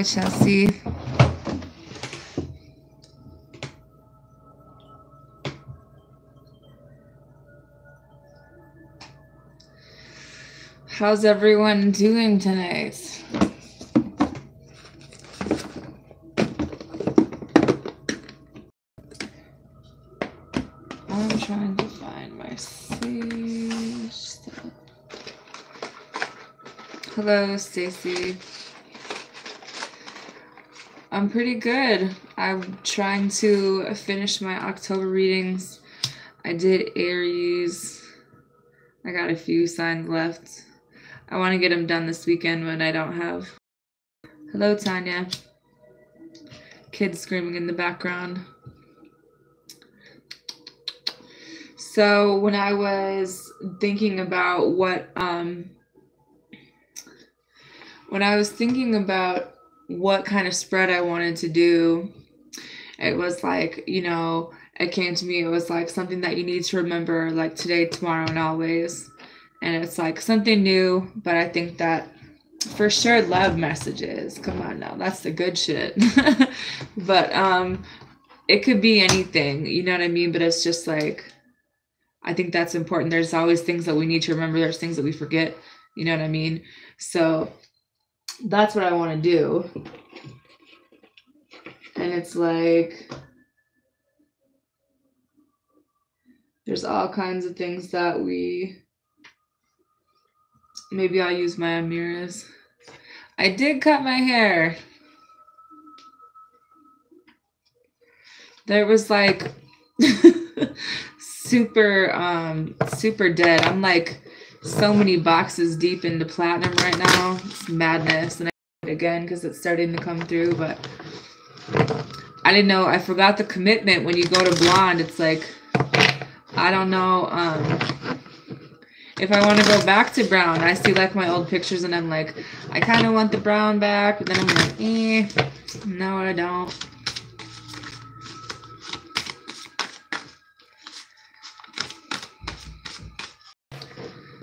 Hello, Chelsea. How's everyone doing tonight? I'm trying to find my sage stuff. Hello, Stacy. I'm pretty good. I'm trying to finish my October readings. I did Aries. I got a few signs left. I want to get them done this weekend when I don't have. Hello, Tanya. Kids screaming in the background. So when I was thinking about what kind of spread I wanted to do, it was like, you know, it came to me, it was like something that you need to remember, like today, tomorrow, and always. And it's like something new, but I think that for sure love messages. Come on now, that's the good shit. But it could be anything, you know what I mean? But it's just like, I think that's important. There's always things that we need to remember. There's things that we forget, you know what I mean? So that's what I want to do. And it's like, there's all kinds of things that maybe I'll use my Amiras. I did cut my hair. There was like super dead. I'm like so many boxes deep into platinum right now. It's madness. And I did it again because it's starting to come through, but I didn't know. I forgot the commitment when you go to blonde. It's like, I don't know if I want to go back to brown. I see like my old pictures and I'm like, I kind of want the brown back, but then I'm like, no, I don't.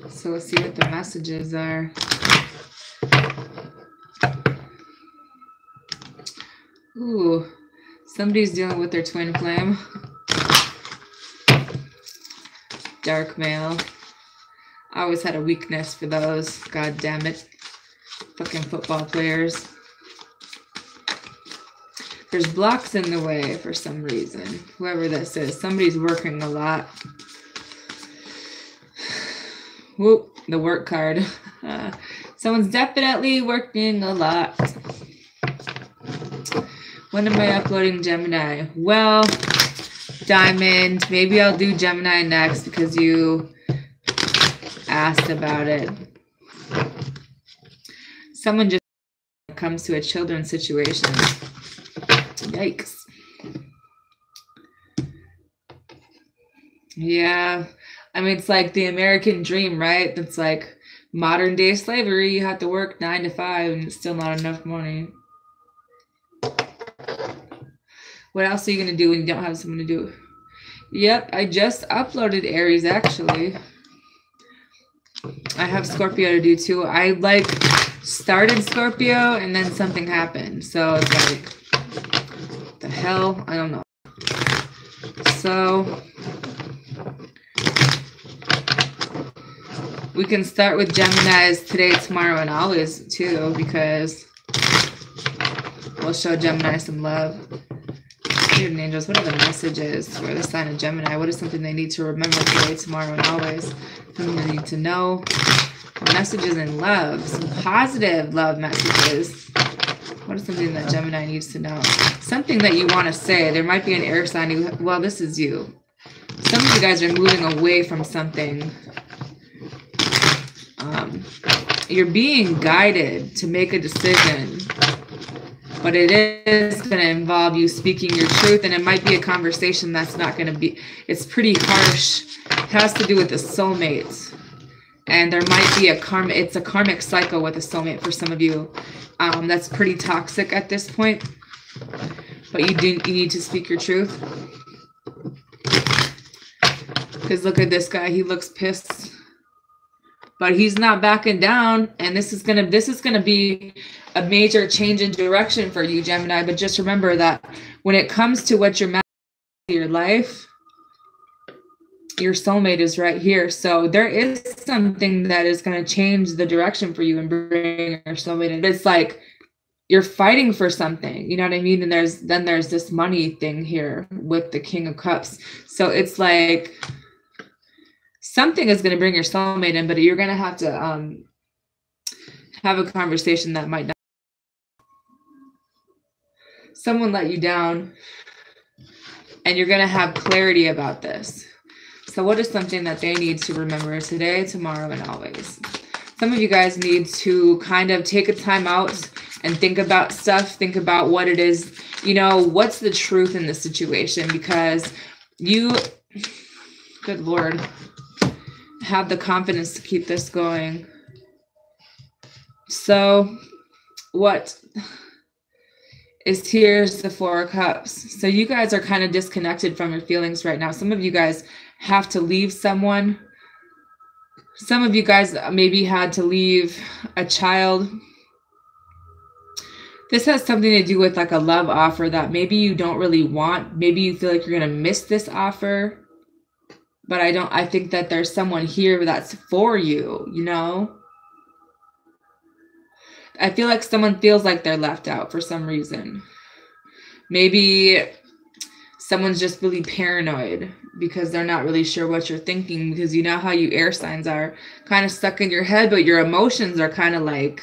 So let's see what the messages are. Ooh, somebody's dealing with their twin flame. Dark male. I always had a weakness for those. God damn it. Fucking football players. There's blocks in the way for some reason. Whoever this is. Somebody's working a lot. Whoop, the work card. Someone's definitely working a lot. When am I uploading Gemini? Well, Diamond, maybe I'll do Gemini next because you asked about it. Someone just comes to a children's situation. Yikes. Yeah. I mean, it's like the American dream, right? It's like modern day slavery. You have to work 9 to 5 and it's still not enough money. What else are you going to do when you don't have someone to do? Yep, I just uploaded Aries, actually. I have Scorpio to do too. I like started Scorpio and then something happened. So it's like, the hell? I don't know. So we can start with Geminis today, tomorrow, and always too, because we'll show Gemini some love. Spirit angels, what are the messages for the sign of Gemini? What is something they need to remember today, tomorrow, and always? Something they need to know. Messages in love, some positive love messages. What is something that Gemini needs to know? Something that you want to say. There might be an air sign. Well, this is you. Some of you guys are moving away from something. You're being guided to make a decision. But it is going to involve you speaking your truth, and it might be a conversation that's not going to be, it's pretty harsh. It has to do with the soulmates. And there might be it's a karmic cycle with a soulmate for some of you. That's pretty toxic at this point. But you need to speak your truth. Because look at this guy, he looks pissed. but he's not backing down. And this is gonna be a major change in direction for you, Gemini. But just remember that when it comes to what you're manifesting in your life, your soulmate is right here. So there is something that is going to change the direction for you and bring your soulmate in. It's like you're fighting for something, you know what I mean? And there's this money thing here with the King of Cups. So it's like something is going to bring your soulmate in, but you're going to have a conversation that might not. Someone let you down, and you're going to have clarity about this. So what is something that they need to remember today, tomorrow, and always? Some of you guys need to kind of take a time out and think about stuff. Think about what it is, you know, what's the truth in the situation, because you, good Lord, have the confidence to keep this going. So what is here's the Four of Cups. So you guys are kind of disconnected from your feelings right now. Some of you guys have to leave someone. Some of you guys maybe had to leave a child. This has something to do with like a love offer that maybe you don't really want. Maybe you feel like you're going to miss this offer. But I think that there's someone here that's for you, you know? I feel like someone feels like they're left out for some reason. Maybe someone's just really paranoid because they're not really sure what you're thinking, because you know how you air signs are kind of stuck in your head, but your emotions are kind of like,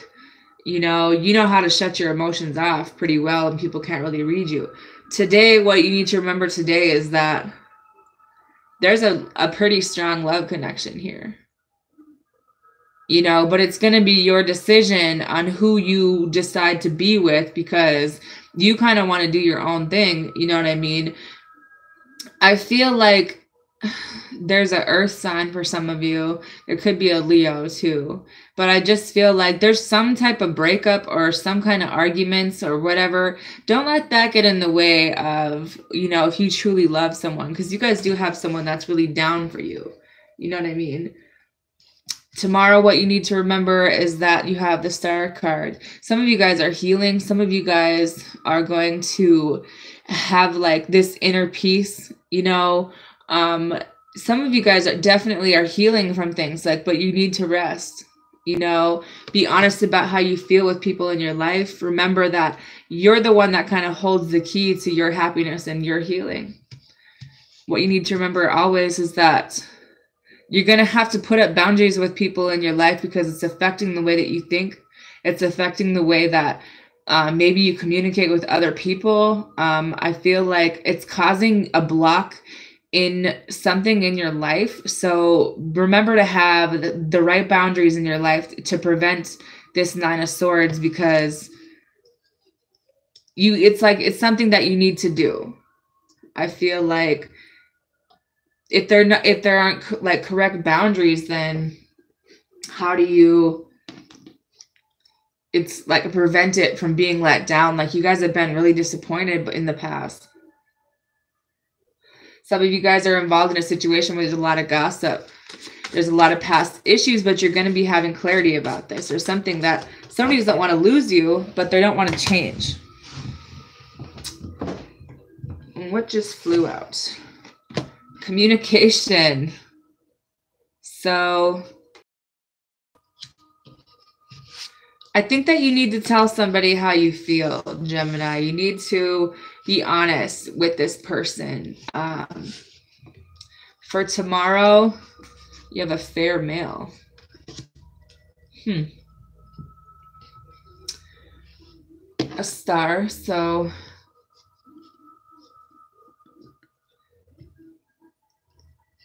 you know how to shut your emotions off pretty well, and people can't really read you. Today, what you need to remember today is that there's a pretty strong love connection here. You know, but it's going to be your decision on who you decide to be with, because you kind of want to do your own thing. You know what I mean? I feel like there's an earth sign for some of you. There could be a Leo too, but I just feel like there's some type of breakup or some kind of arguments or whatever. Don't let that get in the way of, you know, if you truly love someone, because you guys do have someone that's really down for you. You know what I mean? Tomorrow, what you need to remember is that you have the Star card. Some of you guys are healing. Some of you guys are going to have like this inner peace, you know. Some of you guys definitely are healing from things, like, but you need to rest, you know. Be honest about how you feel with people in your life. Remember that you're the one that kind of holds the key to your happiness and your healing. What you need to remember always is that you're going to have to put up boundaries with people in your life, because it's affecting the way that you think. It's affecting the way that maybe you communicate with other people. I feel like it's causing a block in something in your life. So remember to have the right boundaries in your life to prevent this Nine of Swords, because it's something that you need to do. I feel like if there aren't like correct boundaries, then how do you, it's like prevent it from being let down? Like, you guys have been really disappointed in the past. Some of you guys are involved in a situation where there's a lot of gossip. There's a lot of past issues, but you're going to be having clarity about this. There's something that somebody doesn't want to lose you, but they don't want to change. And what just flew out? Communication. So I think that you need to tell somebody how you feel, Gemini. You need to be honest with this person. For tomorrow, you have a fair male. A Star. So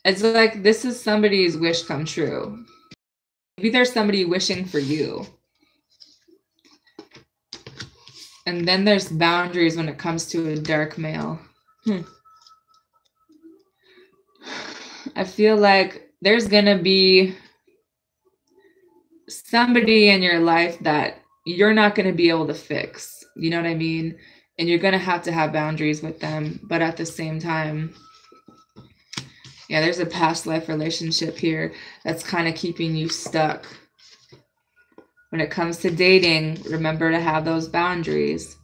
it's like this is somebody's wish come true. Maybe there's somebody wishing for you. And then there's boundaries when it comes to a dark male. I feel like there's going to be somebody in your life that you're not going to be able to fix. You know what I mean? And you're going to have boundaries with them. But at the same time, Yeah, there's a past life relationship here that's kind of keeping you stuck. When it comes to dating, remember to have those boundaries.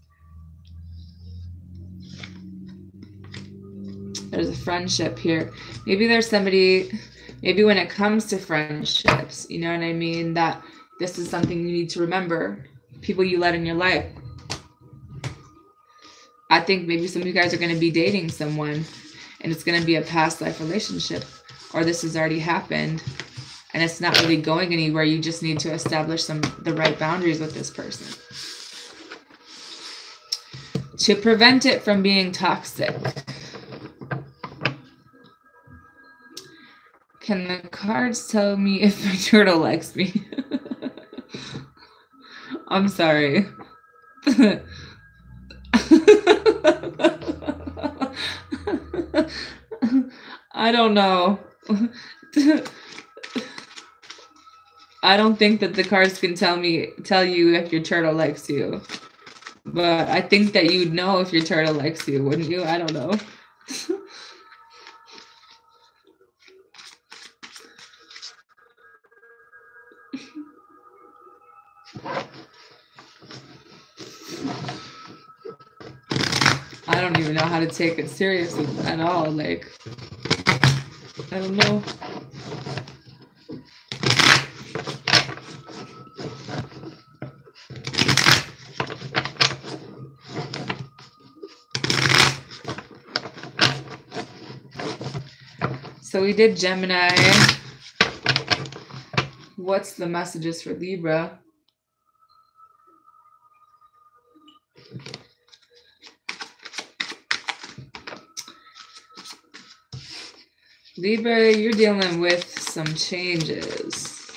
There's a friendship here. Maybe there's somebody, maybe when it comes to friendships, you know what I mean? That this is something you need to remember. People you let in your life. I think maybe some of you guys are going to be dating someone and it's going to be a past life relationship, or this has already happened and it's not really going anywhere. You just need to establish the right boundaries with this person to prevent it from being toxic. Can the cards tell me if my turtle likes me? I'm sorry. I don't know. I don't think that the cards can tell you if your turtle likes you. But I think that you'd know if your turtle likes you, wouldn't you? I don't know. I don't even know how to take it seriously at all. Like, I don't know. So we did Gemini. What's the messages for Libra? Libra, you're dealing with some changes.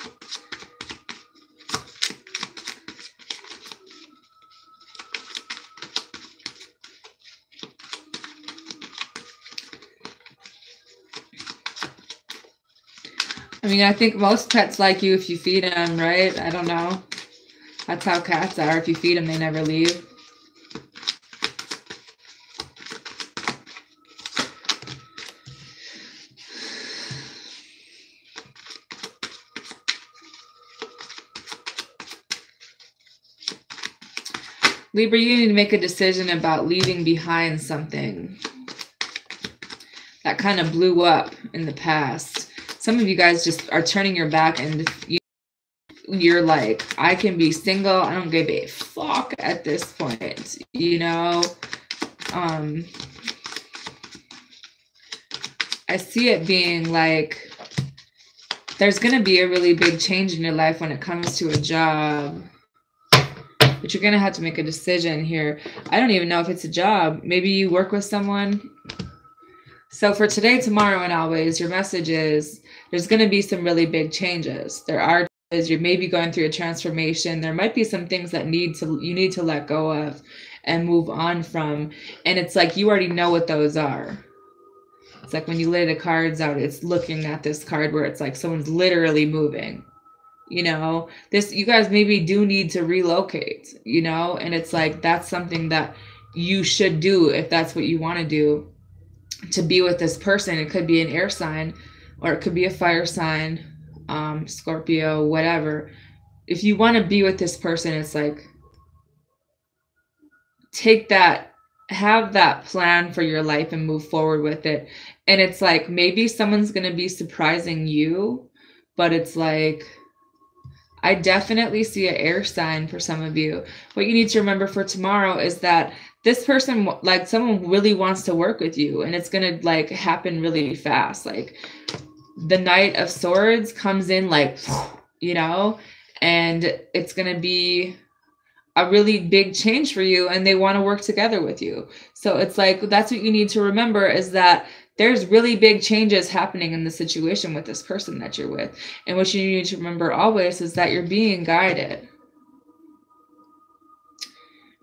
I mean, I think most pets like you if you feed them, right? I don't know. That's how cats are. If you feed them, they never leave. Libra, you need to make a decision about leaving behind something that kind of blew up in the past. Some of you guys just are turning your back and you're like, I can be single. I don't give a fuck at this point, you know? I see it being like, there's going to be a really big change in your life when it comes to a job. But you're going to have to make a decision here. I don't even know if it's a job. Maybe you work with someone. So for today, tomorrow, and always, your message is there's going to be some really big changes. There are, you're maybe going through a transformation. There might be some things that you need to let go of and move on from. And it's like you already know what those are. It's like when you lay the cards out, it's looking at this card where it's like someone's literally moving. You know, you guys maybe do need to relocate, you know, and it's like that's something that you should do if that's what you want to do, to be with this person. It could be an air sign or it could be a fire sign, Scorpio, whatever. If you want to be with this person, it's like have that plan for your life and move forward with it. And it's like maybe someone's going to be surprising you, but it's like, I definitely see an air sign for some of you. What you need to remember for tomorrow is that this person, like someone really wants to work with you, and it's going to like happen really fast. Like the Knight of Swords comes in like, you know, and it's going to be a really big change for you, and they want to work together with you. So it's like, that's what you need to remember, is that there's really big changes happening in the situation with this person that you're with. And what you need to remember always is that you're being guided.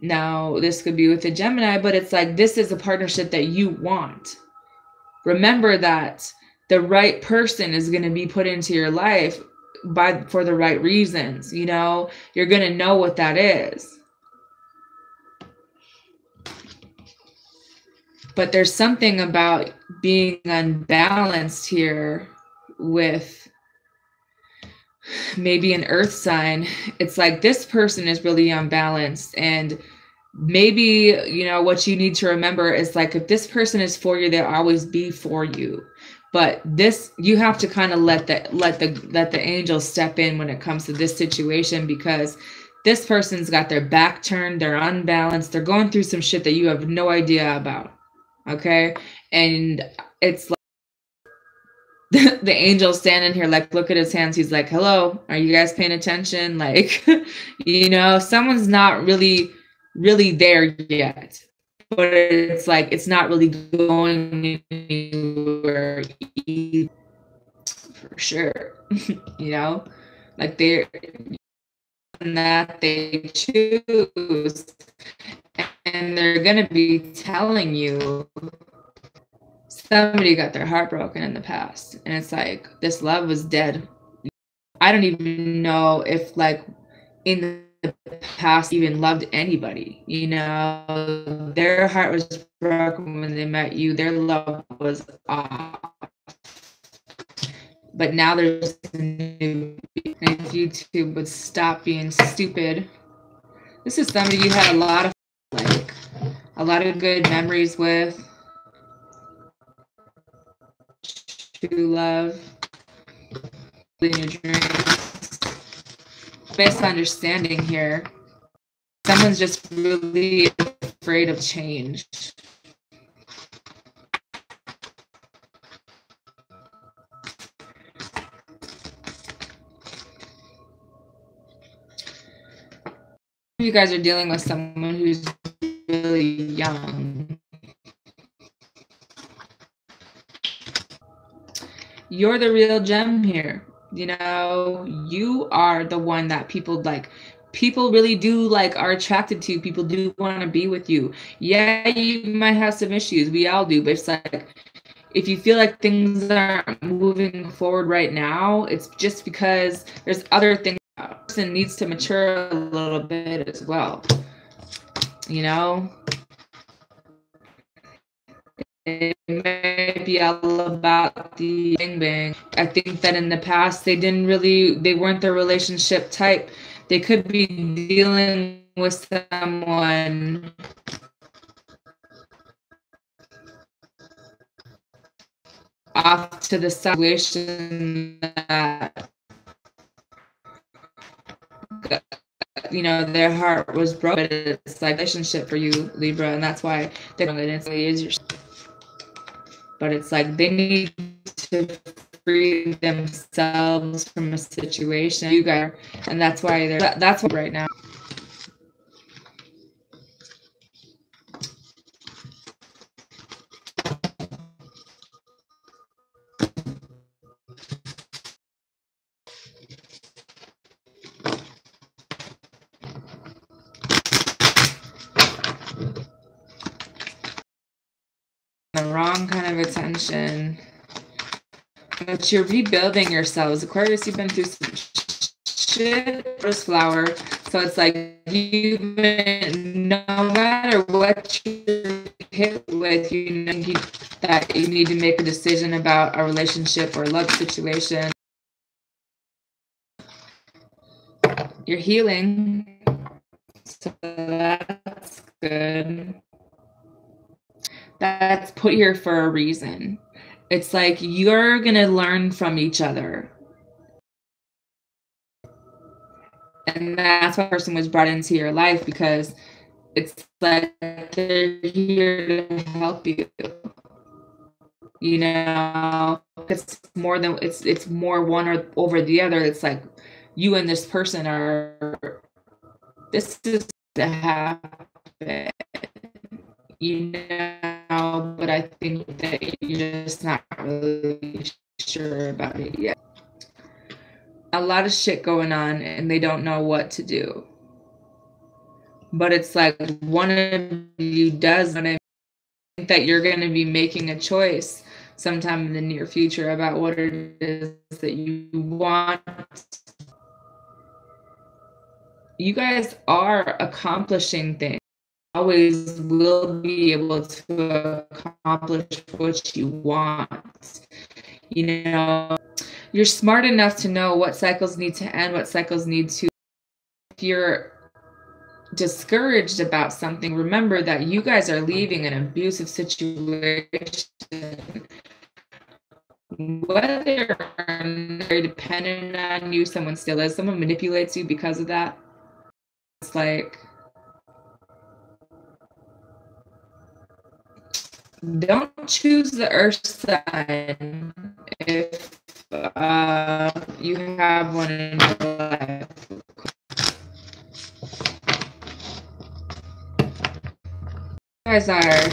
Now, this could be with a Gemini, but it's like, this is a partnership that you want. Remember that the right person is going to be put into your life for the right reasons. You know, you're going to know what that is. But there's something about being unbalanced here with maybe an earth sign. It's like this person is really unbalanced, and maybe, you know, what you need to remember is like, if this person is for you, they'll always be for you. But this, you have to kind of let the angels step in when it comes to this situation, because this person's got their back turned, they're unbalanced, they're going through some shit that you have no idea about. Okay. And it's like the angel standing here, like, look at his hands. He's like, hello, are you guys paying attention? Like, you know, someone's not really there yet, but it's like, it's not really going anywhere for sure. You know, like they're that they choose, and they're gonna be telling you somebody got their heart broken in the past, and it's like, this love was dead. I don't even know if, like, in the past even loved anybody, you know. Their heart was broken when they met you, their love was off. But now there's a new, and if YouTube would stop being stupid. This is somebody you had a lot of good memories with. True love in your dreams. Misunderstanding here. Someone's just really afraid of change. You guys are dealing with someone who's really young. You're the real gem here. You know, you are the one that people like. People really do like, are attracted to. People do want to be with you. Yeah, you might have some issues. We all do. But it's like, if you feel like things aren't moving forward right now, it's just because there's other things. A person needs to mature a little bit as well. You know? It may be all about the bang bang. I think that in the past they weren't the relationship type. They could be dealing with someone off to the situation that, you know, their heart was broken. It's like a relationship for you, Libra, and that's why they're going to is your. But it's like they need to free themselves from a situation. You guys, and that's why that's what right now. The wrong kind of attention. But you're rebuilding yourselves. Aquarius, you've been through some shit. First flower. So it's like, you've been, no matter what you hit with, you know that you need to make a decision about a relationship or a love situation. You're healing. So that's good. That's put here for a reason. It's like, you're gonna learn from each other. And that's why person was brought into your life, because it's like they're here to help you. You know, it's more than it's more one or over the other. It's like you and this person are, this is to happen. You know, but I think that you're just not really sure about it yet. A lot of shit going on, and they don't know what to do. But it's like, one of you does, and I think that you're going to be making a choice sometime in the near future about what it is that you want. You guys are accomplishing things. always will be able to accomplish what you want. You know, you're smart enough to know what cycles need to end, what cycles need to. If you're discouraged about something, remember that you guys are leaving an abusive situation. Whether they're dependent on you, someone still is. Someone manipulates you because of that. It's like, don't choose the earth sign if you have one in your life. You guys are,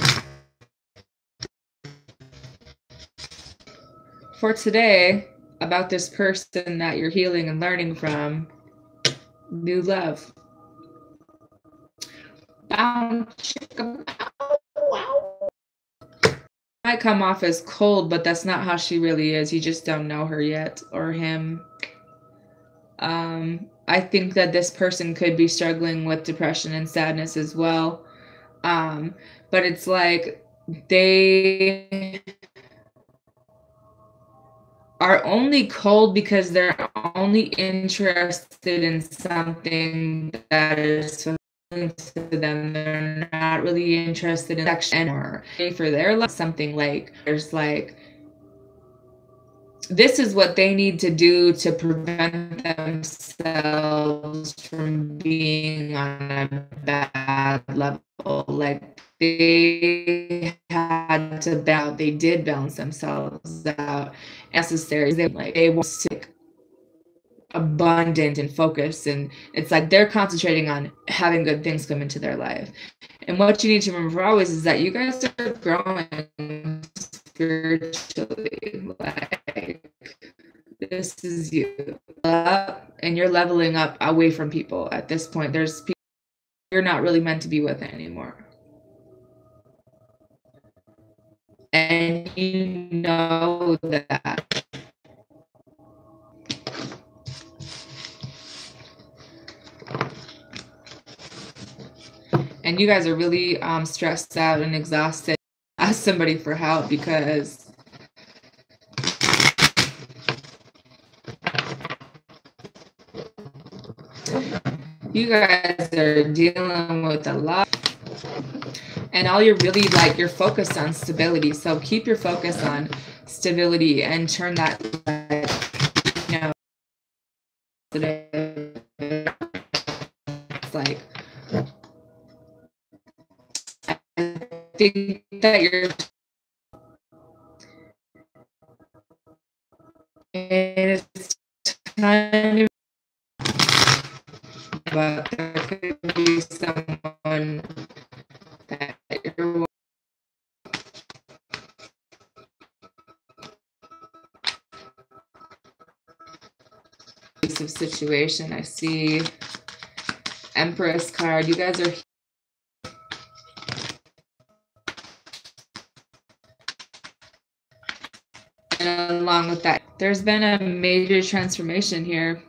for today, about this person that you're healing and learning from, new love. Might come off as cold, but that's not how she really is. You just don't know her yet, or him. I think that this person could be struggling with depression and sadness as well. But it's like they are only cold because they're only interested in something that is fulfilling to them. They're not really interested in section or for their life. Something like there's like, this is what they need to do to prevent themselves from being on a bad level. Like they had to balance, they did balance themselves out. Necessary. They want to abundant and focused, and it's like they're concentrating on having good things come into their life. And what you need to remember always is that you guys are growing spiritually. Like, this is you, and you're leveling up away from people at this point. There's people you're not really meant to be with anymore, and you know that. And you guys are really stressed out and exhausted. Ask somebody for help, because you guys are dealing with a lot, and all you're really like, you're focused on stability. So keep your focus on stability and turn that, you know, it's like, I think that you're, it's time, but there could be someone that you're situation. I see Empress card. You guys are, and along with that, there's been a major transformation here.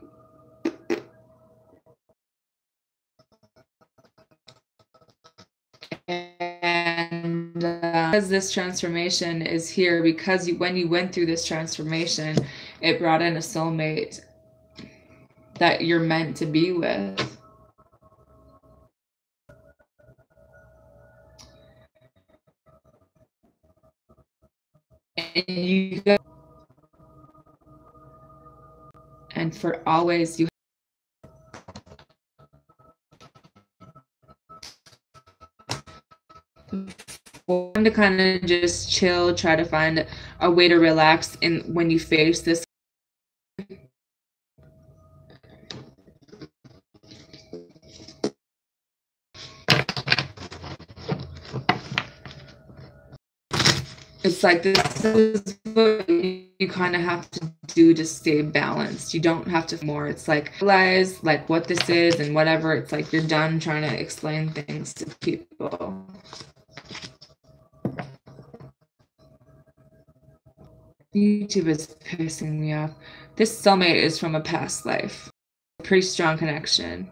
And because this transformation is here, because when you went through this transformation, it brought in a soulmate that you're meant to be with. And you go, and for always you want to kind of just chill, try to find a way to relax in when you face this. It's like, this is what you kind of have to do to stay balanced. You don't have to more. It's like, realize like what this is and whatever. It's like you're done trying to explain things to people. YouTube is pissing me off. This soulmate is from a past life. Pretty strong connection.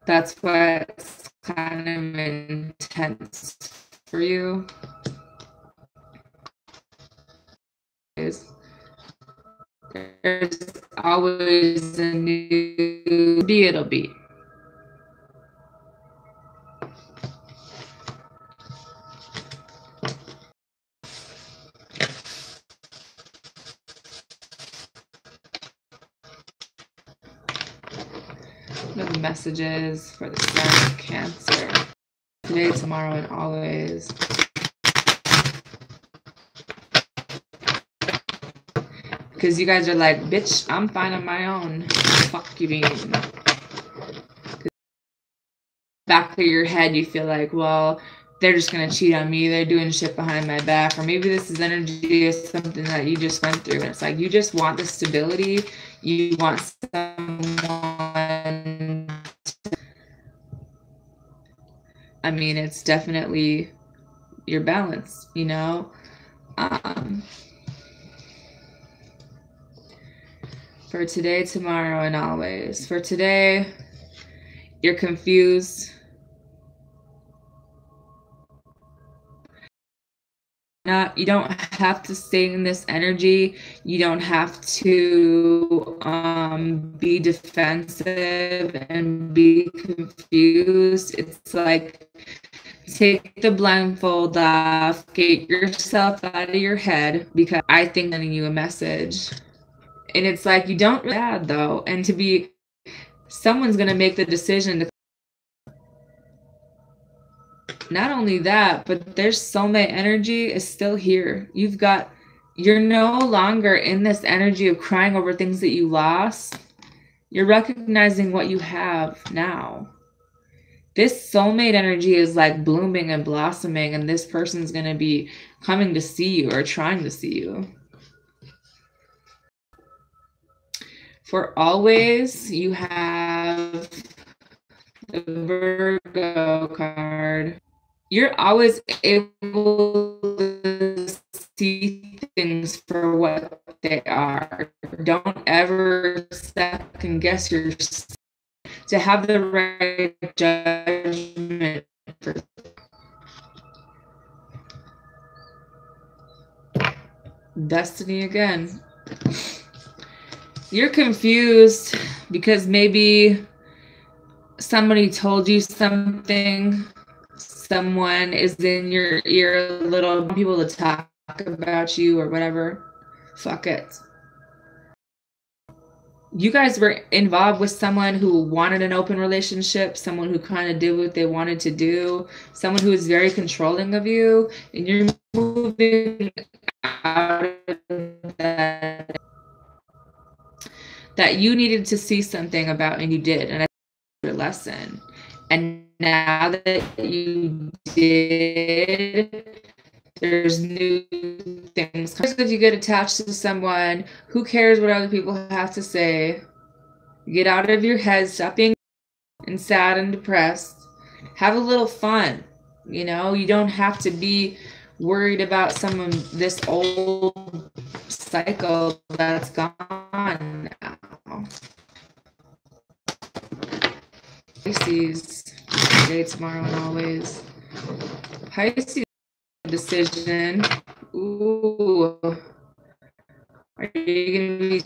That's what's kind of intense for you. There's always a new it'll be. What are the messages for the sign of Cancer? Today, tomorrow, and always. Because you guys are like, bitch, I'm fine on my own. Fuck you mean. Back of your head, you feel like, well, they're just going to cheat on me. They're doing shit behind my back. Or maybe this is energy of something that you just went through. And it's like, you just want the stability. You want someone. I mean, it's definitely your balance, you know? For today, tomorrow, and always. For today, you're confused. You don't have to stay in this energy. You don't have to be defensive and be confused. It's like, take the blindfold off, get yourself out of your head, because I think I'm sending you a message. And it's like, you don't really bad though. And someone's going to make the decision to. Not only that, but their soulmate energy is still here. You're no longer in this energy of crying over things that you lost. You're recognizing what you have now. This soulmate energy is like blooming and blossoming, and this person's going to be coming to see you or trying to see you. For always, you have the Virgo card. You're always able to see things for what they are. Don't ever second guess yourself. To have the right judgment. Destiny again. You're confused because maybe somebody told you something. Someone is in your ear a little, people to talk about you or whatever. Fuck it. You guys were involved with someone who wanted an open relationship, someone who kind of did what they wanted to do, someone who is very controlling of you, and you're moving out of that you needed to see something about, and you did, and that's your lesson. And now that you did, there's new things. If you get attached to someone, who cares what other people have to say? Get out of your head, stop being and sad and depressed. Have a little fun. You know, you don't have to be worried about this old cycle that's gone now. Pisces, today, tomorrow, and always. Pisces decision. Ooh. Are you going to be